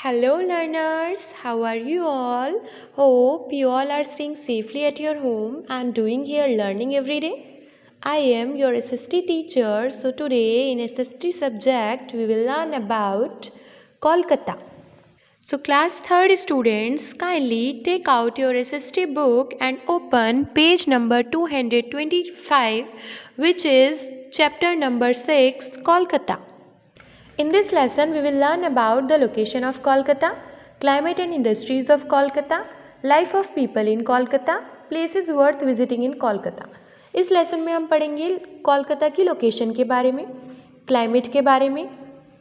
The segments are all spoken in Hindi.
Hello learners, how are you all? Hope you all are staying safely at your home and doing here learning every day. I am your SST teacher. So today in SST subject we will learn about Kolkata. So class 3rd students, kindly take out your SST book and open page number 225, which is chapter number 6, Kolkata. In this lesson, we will learn about the location of Kolkata, climate and industries of Kolkata, life of people in Kolkata, places worth visiting in Kolkata. इस लेसन में हम पढ़ेंगे कोलकाता की लोकेशन के बारे में, क्लाइमेट के बारे में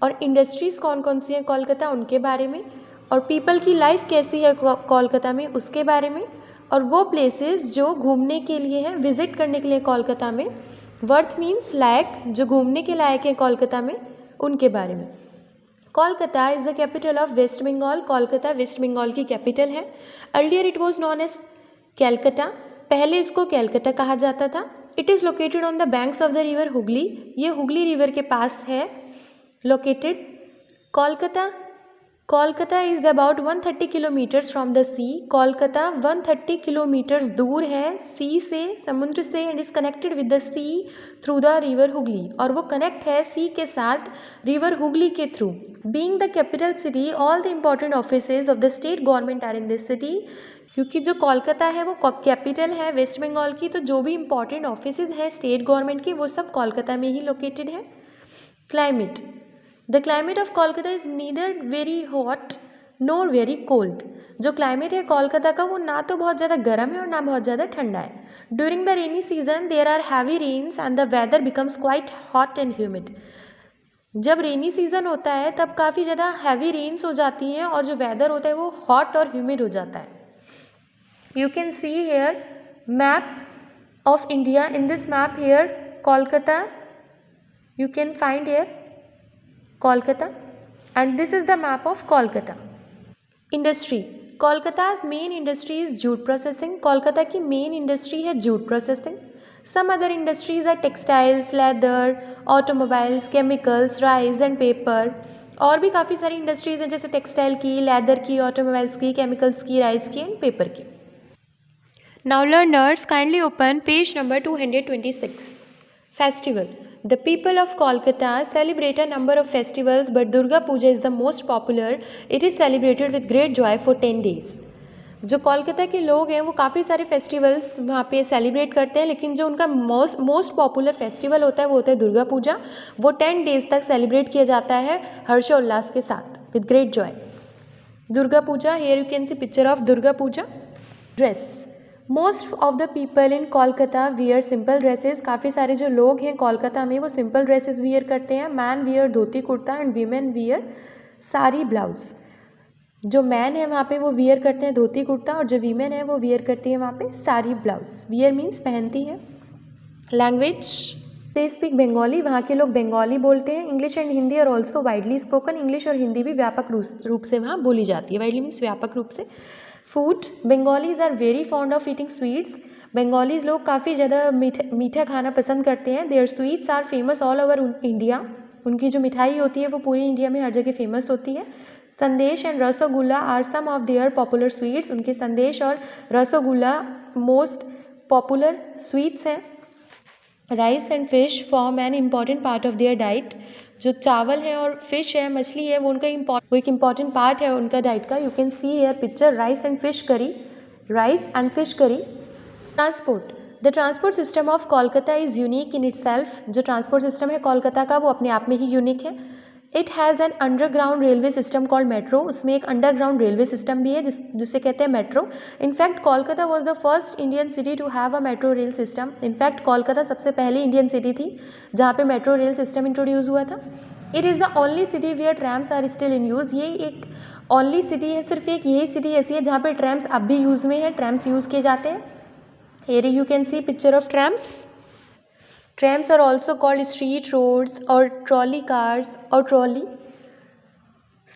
और इंडस्ट्रीज़ कौन कौन सी हैं कोलकाता उनके बारे में और पीपल की लाइफ कैसी है कोलकाता में उसके बारे में और वो प्लेसेस जो घूमने के लिए हैं, विज़िट करने के लिए कोलकाता में, वर्थ मीन्स लायक, जो घूमने के लायक हैं कोलकाता में, उनके बारे में। Kolkata is the capital of West Bengal. Kolkata West Bengal की कैपिटल है। Earlier it was known as Calcutta, पहले इसको कैलकटा कहा जाता था। It is located on the banks of the river Hooghly, ये हुगली रिवर के पास है located. Kolkata is about 130 kilometres from the sea. Kolkata 130 kilometres दूर है सी से, समुद्र से, and is connected with the sea through the river Hooghly, और वो कनेक्ट है सी के साथ रिवर हुगली के through. Being the capital city, all the important offices of the state government are in this city. क्योंकि जो कोलकाता है वो कैपिटल है वेस्ट बंगाल की, तो जो भी इम्पॉर्टेंट ऑफिसेज हैं स्टेट गवर्नमेंट की वो सब कोलकाता में ही लोकेटेड है। Climate, the climate of Kolkata is neither very hot NOR very cold. जो क्लाइमेट है कोलकाता का वो ना तो बहुत ज़्यादा गर्म है और ना बहुत ज़्यादा ठंडा है। During the rainy season there are heavy rains and the weather becomes quite hot and humid. जब रेनी सीजन होता है तब काफ़ी ज़्यादा हैवी रेन्स हो जाती हैं और जो वेदर होता है वो हॉट और ह्यूमिड हो जाता है। You can see here map of India. In this map here Kolkata, you can find here Kolkata, and this is the map of Kolkata. Industry, Kolkata's main industry is jute processing. Kolkata की मेन इंडस्ट्री है jute processing. Some other industries are textiles, leather, automobiles, chemicals, rice and paper. और भी काफ़ी सारी इंडस्ट्रीज़ हैं जैसे टेक्सटाइल की, लेदर की, ऑटोमोबाइल्स की, केमिकल्स की, राइस की एंड पेपर की। Now learners, kindly open page number 226. Festival. The people of Kolkata celebrate a number of festivals, but Durga Puja is the most popular. It is celebrated with great joy for 10 days. जो कोलकाता के लोग हैं वो काफ़ी सारे फेस्टिवल्स वहाँ पे सेलिब्रेट करते हैं, लेकिन जो उनका मोस्ट पॉपुलर फेस्टिवल होता है वो होता है दुर्गा पूजा। वो 10 डेज तक सेलिब्रेट किया जाता है हर्षोल्लास के साथ, with great joy. Durga Puja, here you can see picture of Durga Puja. Dress, most of the people in Kolkata wear simple dresses. काफ़ी सारे जो लोग हैं कोलकाता में वो सिंपल ड्रेसेस वियर करते हैं। Man wear dhoti kurta and women wear sari blouse. जो मैन है वहाँ पे वो वियर करते हैं धोती कुर्ता और जो वीमेन है वो वियर करती है वहाँ पे साड़ी ब्लाउज। वियर मीन्स पहनती है। लैंग्वेज, दे स्पीक बंगाली, वहाँ के लोग बंगाली बोलते हैं। English and Hindi are also widely spoken, English और हिंदी भी व्यापक रूप से वहाँ बोली जाती है। वाइडली मीन्स व्यापक रूप से। Food, Bengalis are very fond of eating sweets. Bengalis लोग काफ़ी ज़्यादा मीठा खाना पसंद करते हैं। Their sweets are famous all over India. उनकी जो मिठाई होती है वो पूरी इंडिया में हर जगह फेमस होती है। Sandesh and rasgulla are some of their popular sweets. उनके संदेश और रसगुल्ला मोस्ट पॉपुलर स्वीट्स हैं। Rice and fish form an important part of their diet. जो चावल है और फिश है, मछली है, वो उनका एक इम्पॉर्टेंट पार्ट है उनका डाइट का। You can see here picture rice and fish curry, rice and fish curry. Transport, the transport system of Kolkata is unique in itself. जो ट्रांसपोर्ट सिस्टम है कोलकाता का वो अपने आप में ही यूनिक है। It has an underground railway system called metro. उसमें एक अंडरग्राउंड रेलवे सिस्टम भी है जिसे कहते हैं metro. In fact Kolkata was the first Indian city to have a metro rail system. In fact Kolkata सबसे पहली इंडियन सिटी थी जहाँ पे मेट्रो रेल सिस्टम इंट्रोड्यूस हुआ था। It is the only city where trams are still in use. ये एक ओनली सिटी है, सिर्फ एक यही सिटी ऐसी है जहाँ पे ट्रैम्स अब भी यूज़ में है, ट्रैम्स यूज़ किए जाते हैं। Here you can see picture of ट्रैम्स। Trams are also called street roads or trolley cars or trolley.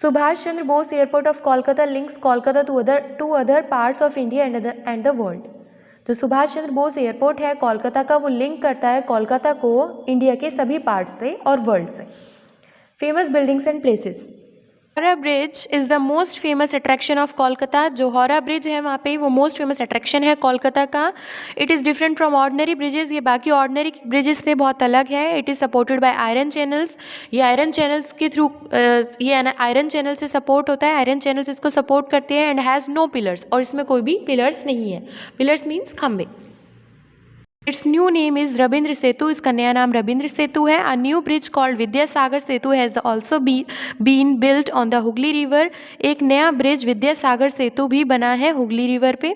Subhash Chandra Bose Airport of Kolkata links Kolkata to other parts of India and the world. जो सुभाष चंद्र बोस एयरपोर्ट है कोलकाता का वो लिंक करता है कोलकाता को इंडिया के सभी पार्ट्स से और वर्ल्ड से। Famous buildings and places, Howrah bridge is the most famous attraction of Kolkata. जो हौरा ब्रिज है वहाँ पे वो मोस्ट फेमस अट्रैक्शन है कोलकाता का। It is different from ordinary bridges, ये बाकी ऑर्डिनरी ब्रिजेस से बहुत अलग है। It is supported by iron channels, ये आयरन चैनल्स के थ्रू ये आयरन चैनल से सपोर्ट होता है, आयरन चैनल्स इसको सपोर्ट करते हैं। एंड हैज़ नो पिलर्स, और इसमें कोई भी पिलर्स नहीं है। पिलर्स मीन्स खंबे। It's new name is Rabindra Setu, इसका नया नाम रविंद्र सेतु है। A new bridge called Vidyasagar Setu has also been built on the Hooghly river, एक नया ब्रिज विद्यासागर सेतु भी बना है हुगली रिवर पे।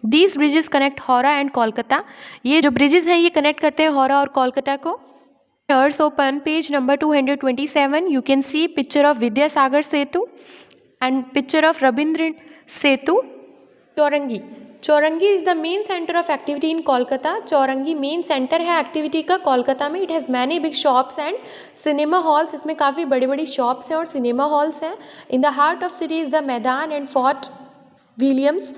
These bridges connect Howrah and Kolkata, ये जो ब्रिजेस हैं ये कनेक्ट करते हैं हौरा और कोलकाता को। Here's open page number 227, you can see picture of Vidyasagar Setu and picture of Rabindra Setu. Chowringhee, Chowringhee is the main centre of activity in Kolkata. Chowringhee main centre है एक्टिविटी का कोलकाता में। It has many big shops and cinema halls, इसमें काफ़ी बड़ी बड़ी शॉप्स हैं और सिनेमा हॉल्स हैं। In the heart of city is the Maidan and Fort Williams,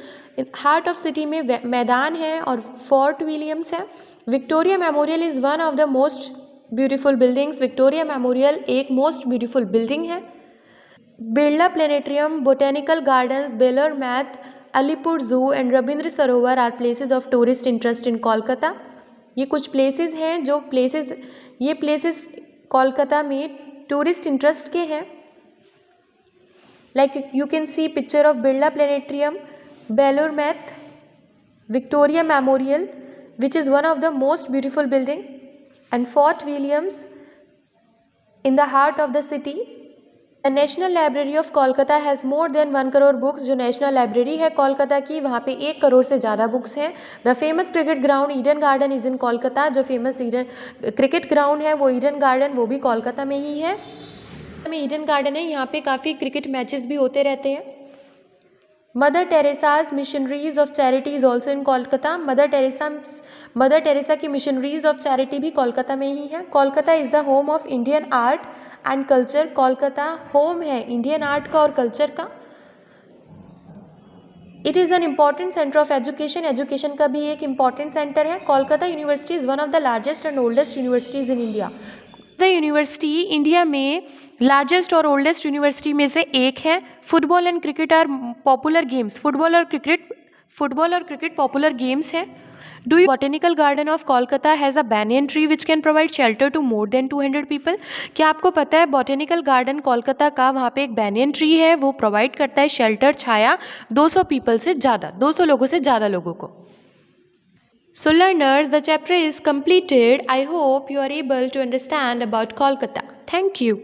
heart of city में मैदान है और फोर्ट विलियम्स है। Victoria Memorial is one of the most beautiful buildings, Victoria Memorial एक मोस्ट ब्यूटीफुल बिल्डिंग है। Birla planetarium, botanical gardens, Belur Math, Alipore zoo and Rabindra Sarovar are places of tourist interest in Kolkata. ये कुछ प्लेसेस हैं जो ये प्लेसेस कोलकाता में टूरिस्ट इंटरेस्ट के हैं। Like you can see picture of Birla planetarium, Belur Math, Victoria Memorial which is one of the most beautiful building, and Fort Williams in the heart of the city. The National Library of Kolkata has more than 1 crore books. जो नेशनल लाइब्रेरी है कोलकाता की वहाँ पे 1 करोड़ से ज़्यादा बुक्स हैं। The famous cricket ground Eden garden is in Kolkata, जो फेमस क्रिकेट ग्राउंड है वो ईडन गार्डन वो भी कोलकाता में ही है। ईडन गार्डन है, यहाँ पे काफ़ी क्रिकेट मैचेस भी होते रहते हैं। Mother Teresa's missionaries of charity is also in Kolkata. Mother Teresa की मिशनरीज ऑफ चैरिटी भी कोलकाता में ही है। Kolkata is the home of Indian art and culture, Kolkata home है इंडियन आर्ट का और कल्चर का। It is an important centre of education, education का भी एक इम्पॉर्टेंट सेंटर है। Kolkata university is one of the largest and oldest universities in India. The university India में लार्जेस्ट और ओल्डेस्ट यूनिवर्सिटी में से एक है। Football and cricket are popular games, football और क्रिकेट पॉपुलर गेम्स हैं। Do you botanical garden of Kolkata has a banyan tree which can provide shelter to more than 200 people. क्या आपको पता है बॉटेनिकल गार्डन कोलकाता का वहाँ पे एक बैनियन ट्री है, वो प्रोवाइड करता है शेल्टर, छाया 200 पीपल से ज़्यादा, 200 लोगों से ज़्यादा लोगों को। So learners, the chapter is completed. I hope you are able to understand about Kolkata. Thank you.